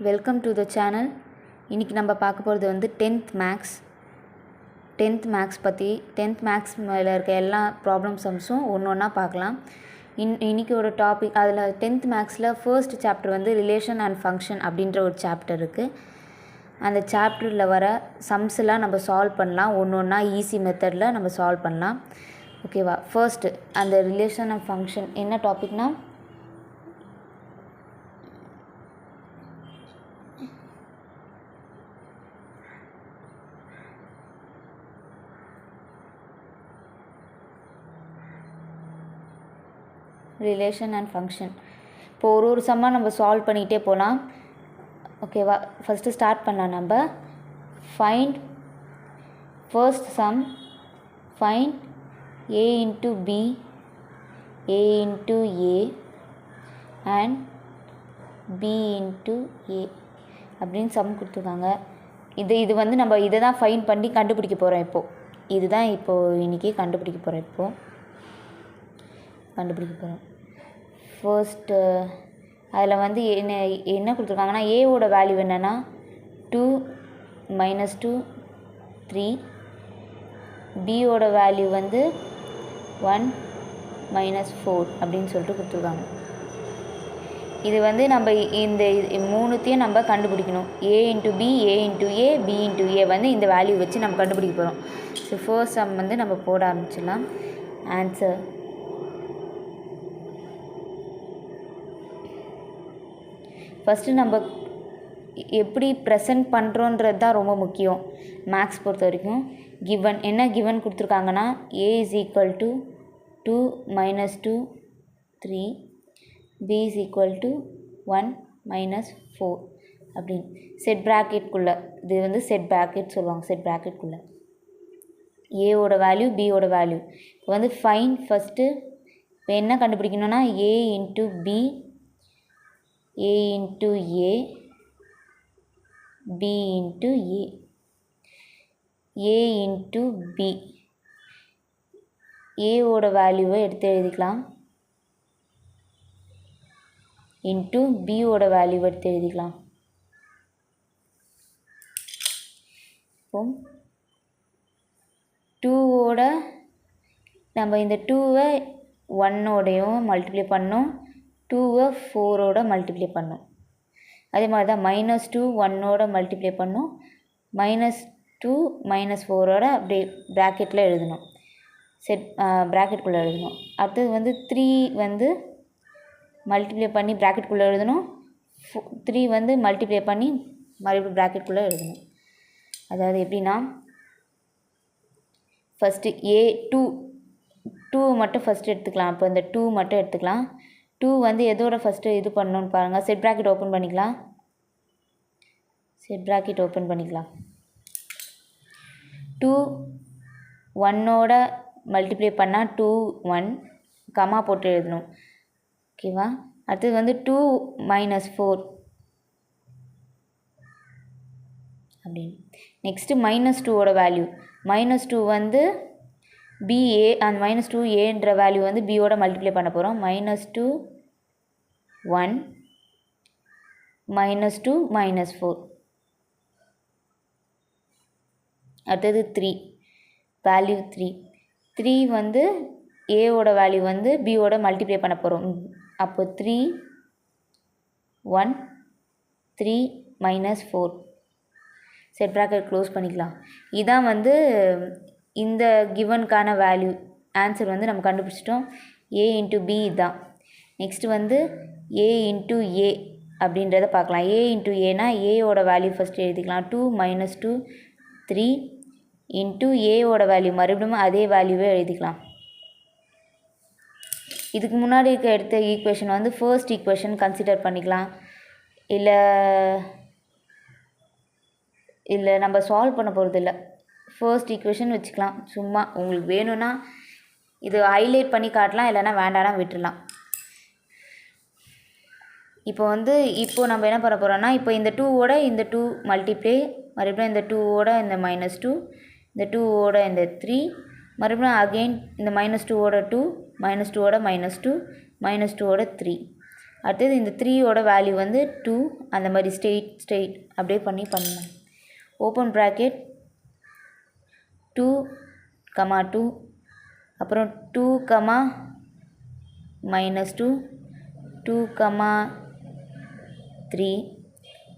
Welcome to the channel. இன்றைக்கி நம்ம பார்க்க போகிறது வந்து 10th மேக்ஸ் பற்றி 10th மேக்ஸ் மேலே இருக்க எல்லா ப்ராப்ளம் சம்ஸும் ஒன்று ஒன்றா பார்க்கலாம். இன்றைக்கி ஒரு டாபிக், அதில் 10th மேக்ஸில் ஃபர்ஸ்ட் சாப்டர் வந்து ரிலேஷன் அண்ட் ஃபங்க்ஷன் அப்படின்ற ஒரு சாப்டர் இருக்குது. அந்த சாப்டரில் வர சம்ஸ்லாம் நம்ம சால்வ் பண்ணலாம், ஒன்று ஒன்றா ஈஸி மெத்தடில் நம்ம சால்வ் பண்ணலாம். ஓகேவா? ஃபர்ஸ்ட்டு அந்த ரிலேஷன் அண்ட் ஃபங்க்ஷன் என்ன டாபிக்னால், ரிலேஷன் அண்ட் ஃபங்க்ஷன். இப்போ ஒரு சம்மாக நம்ம சால்வ் பண்ணிகிட்டே போகலாம். ஓகேவா? ஃபஸ்ட்டு ஸ்டார்ட் பண்ணலாம். நம்ம find first sum, find a into b, a into a and b into a அப்படின்னு சம் கொடுத்துருக்காங்க. இது வந்து நம்ம இதை தான் ஃபைண்ட் பண்ணி கண்டுபிடிக்க போகிறோம். இதுதான் இன்றைக்கி கண்டுபிடிக்க போகிறோம். ஃபர்ஸ்ட்டு அதில் வந்து என்ன கொடுத்துருக்காங்கன்னா, ஏவோட வேல்யூ என்னென்னா 2 -2 3, பியோட வேல்யூ வந்து 1 -4 அப்படின்னு சொல்லிட்டு கொடுத்துருக்காங்க. இது வந்து நம்ம இந்த மூணுத்தையும் நம்ம கண்டுபிடிக்கணும். a into b, a into a, b into a வந்து இந்த வேல்யூ வச்சு நம்ம கண்டுபிடிக்க போகிறோம். ஸோ ஃபர்ஸ்ட் சம் வந்து நம்ம போட ஆரம்பிச்சிடலாம். ஆன்சர் ஃபஸ்ட்டு நம்ம எப்படி ப்ரெசென்ட் பண்ணுறோன்றது தான் ரொம்ப முக்கியம் மேக்ஸ் பொறுத்த வரைக்கும். கிவன் கொடுத்துருக்காங்கன்னா, a is equal to 2 -2 3, b is equal to 1 -4 அப்படின்னு செட் ப்ராக்கெட்குள்ளே, இது வந்து செட் ப்ராக்கெட் சொல்லுவாங்க. செட் ப்ராக்கெட்குள்ளே ஏவோட வேல்யூ, பியோட வேல்யூ. இப்போ வந்து ஃபைன் ஃபஸ்ட்டு இப்போ என்ன கண்டுபிடிக்கணும்னா, a into b, a into a, b into a, a into b. ஏவோட வேல்யூவை எடுத்து எழுதிக்கலாம், இன்ட்டு பியோட வேல்யூவை எடுத்து எழுதிக்கலாம். இப்போ 2ஓட நம்ம இந்த 2வை 1ஓடையும் மல்டிப்ளை பண்ணோம், 2வை 4ஓட மல்டிப்ளை பண்ணோம். அதே மாதிரி தான் -2 1ஓட மல்டிப்ளை பண்ணோம், -2 -4ஓட அப்படியே ப்ராக்கெட்டில் எழுதணும், செட் ப்ராக்கெட்குள்ளே எழுதணும். அடுத்தது வந்து 3 வந்து மல்டிப்ளை பண்ணி ப்ராக்கெட்குள்ளே எழுதணும், 3 வந்து மல்டிப்ளை பண்ணி மறுபடியும் ப்ராக்கெட்குள்ளே எழுதணும். அதாவது எப்படின்னா, ஃபஸ்ட்டு டூ மட்டும் ஃபஸ்ட்டு எடுத்துக்கலாம். அப்போ இந்த 2 மட்டும் எடுத்துக்கலாம். 2 வந்து எதோட ஃபஸ்ட்டு இது பண்ணணுன்னு பாருங்கள். செட் ப்ராக்கெட் ஓப்பன் பண்ணிக்கலாம். 2 1ஓட மல்டிப்ளை பண்ணால் 2 1 கமா போட்டு எழுதணும். ஓகேவா? அடுத்தது வந்து 2 -4 அப்படின்னு. நெக்ஸ்ட்டு -2ஓட வேல்யூ, -2 வந்து பிஏ, அந்த -2 ஏன்ற வேல்யூ வந்து பியோட மல்டிப்ளை பண்ண போகிறோம். -2 1 -2 -4. அடுத்தது 3 வேல்யூ 3 வந்து ஏவோட வேல்யூ வந்து பியோட மல்டிப்ளை பண்ண போகிறோம். அப்போ 3 1 3 -4 செட் ப்ராக்கெட் க்ளோஸ் பண்ணிக்கலாம். இதான் வந்து இந்த கிவனுக்கான வேல்யூ. ஆன்சர் வந்து நம்ம கண்டுபிடிச்சிட்டோம். a into b தான். நெக்ஸ்ட் வந்து a into a அப்படின்றத பார்க்கலாம். a into aனா ஏவோட வேல்யூ ஃபஸ்ட்டு எழுதிக்கலாம். 2 -2 3 இன்ட்டு ஏவோட வேல்யூ மறுபடியும் அதே வேல்யூவே எழுதிக்கலாம். இதுக்கு முன்னாடி எடுத்த ஈக்குவேஷன் வந்து ஃபர்ஸ்ட் ஈக்குவேஷன் கன்சிடர் பண்ணிக்கலாம். இல்லை நம்ம சால்வ் பண்ண போகிறது இல்லை, ஃபர்ஸ்ட் ஈக்குவேஷன் வச்சுக்கலாம். சும்மா உங்களுக்கு வேணும்னா இது ஹைலைட் பண்ணி காட்டலாம், இல்லைனா வேண்டானா விட்டுடலாம். இப்போ நம்ம என்ன பண்ண போகிறோம்னா, இப்போ இந்த 2ஓட இந்த 2 மல்டிப்ளை, மறுபடியும் இந்த 2ஓட இந்த -2, இந்த 2ஓட இந்த 3, மறுபடியும் அகெயின் இந்த -2ஓட 2, -2ஓட -2, -2ஓட 3. அடுத்தது இந்த 3யோட வேல்யூ வந்து 2 அந்த மாதிரி ஸ்ட்ரெயிட் அப்படியே பண்ணணும். ஓப்பன் ப்ராக்கெட் 2, 2 அப்புறம் 2, -2 2, 3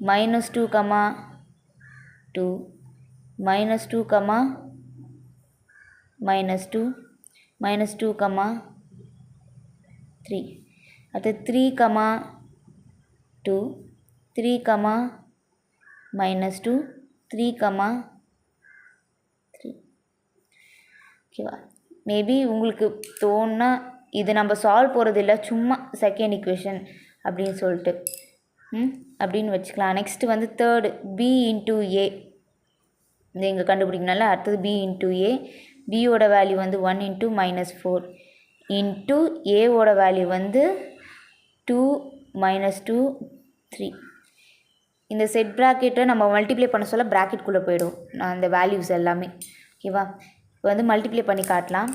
-2, 2 -2, -2 -2, 3 அடுத்து 3, 2 3, -2 3, 3 ஓகேவா? மேபி உங்களுக்கு தோணுனா இது நம்ம சால்வ் போகிறது இல்லை, சும்மா செகண்ட் ஈக்குவேஷன் அப்படின்னு சொல்லிட்டு அப்படின்னு வச்சுக்கலாம். நெக்ஸ்ட்டு வந்து தேர்டு பி இன்ட்டு ஏ இது இங்கே கண்டுபிடிக்கணும்ல. அடுத்தது பி இன்ட்டு ஏ, பியோட வேல்யூ வந்து 1 × -4 இன்ட்டு ஏவோட வேல்யூ வந்து 2 -2 3. இந்த செட் ப்ராக்கெட்டை நம்ம மல்டிப்ளை பண்ண சொல்ல ப்ராக்கெட்குள்ளே போயிடும் அந்த வேல்யூஸ் எல்லாமே. ஓகேவா? இப்போ வந்து மல்டிப்ளை பண்ணி காட்டலாம்.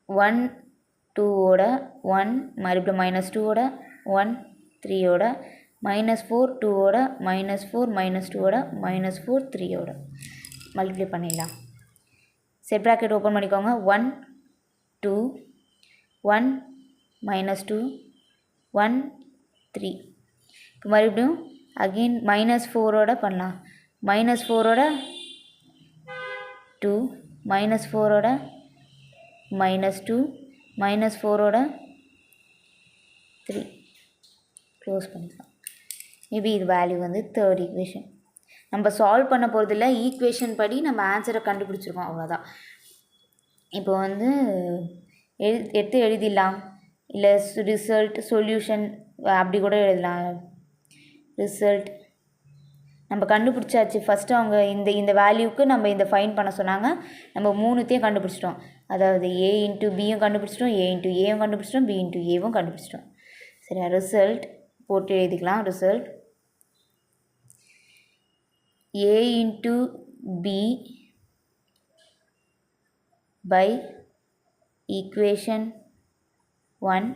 1 2ஓட 1 மறுபடியும் -2ஓட 1 3ஓட -4 2ஓட -4 -2ஓட -4 3ஓட மல்டிப்ளை பண்ணிடலாம். செட் ப்ராக்கெட் ஓப்பன் பண்ணிக்கோங்க. 1 2 1 -2 1 3. இப்போ மறுபடியும் அகெயின் -4ஓட பண்ணலாம். -4ஓட 2 -4ஓட -2 -4ஓட 3 க்ளோஸ் பண்ணிக்கலாம். மேபி இது வேல்யூ வந்து தேர்ட் ஈக்குவேஷன். நம்ம சால்வ் பண்ண போகிறதில்ல, ஈக்குவேஷன் படி நம்ம ஆன்சரை கண்டுபிடிச்சிருக்கோம், அவ்வளோதான். இப்போ வந்து எடுத்து எழுதிடலாம், இல்லை ரிசல்ட் சொல்யூஷன் அப்படி கூட எழுதலாம். ரிசல்ட் நம்ம கண்டுபிடிச்சாச்சு. ஃபஸ்ட்டு அவங்க இந்த வேல்யூக்கு நம்ம இந்த ஃபைன் பண்ண சொன்னாங்க, நம்ம 3த்தையும் கண்டுபிடிச்சிட்டோம். அதாவது ஏ இன்ட்டு பியும் கண்டுபிடிச்சிட்டோம், ஏ இன்ட்டு ஏவும் கண்டுபிடிச்சிட்டோம், பி இன்ட்டு ஏவும் கண்டுபிடிச்சிட்டோம். சரியா? ரிசல்ட் போட்டு எழுதிக்கலாம். Result A into B by equation 1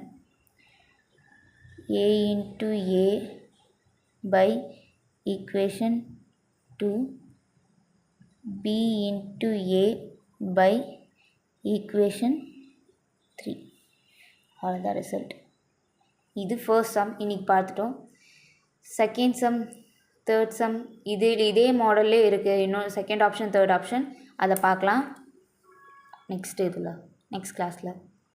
a into a by equation 2 b into a by equation 3. அவ்வளோதான் ரிசல்ட். இது ஃபர்ஸ்ட் சம் இன்றைக்கி பார்த்துட்டோம். செகண்ட் சம், தேர்ட் சம் இதே மாடல்லே இருக்குது. இன்னும் செகண்ட் ஆப்ஷன், தேர்ட் ஆப்ஷன் அதை பார்க்கலாம் நெக்ஸ்ட் கிளாஸில்.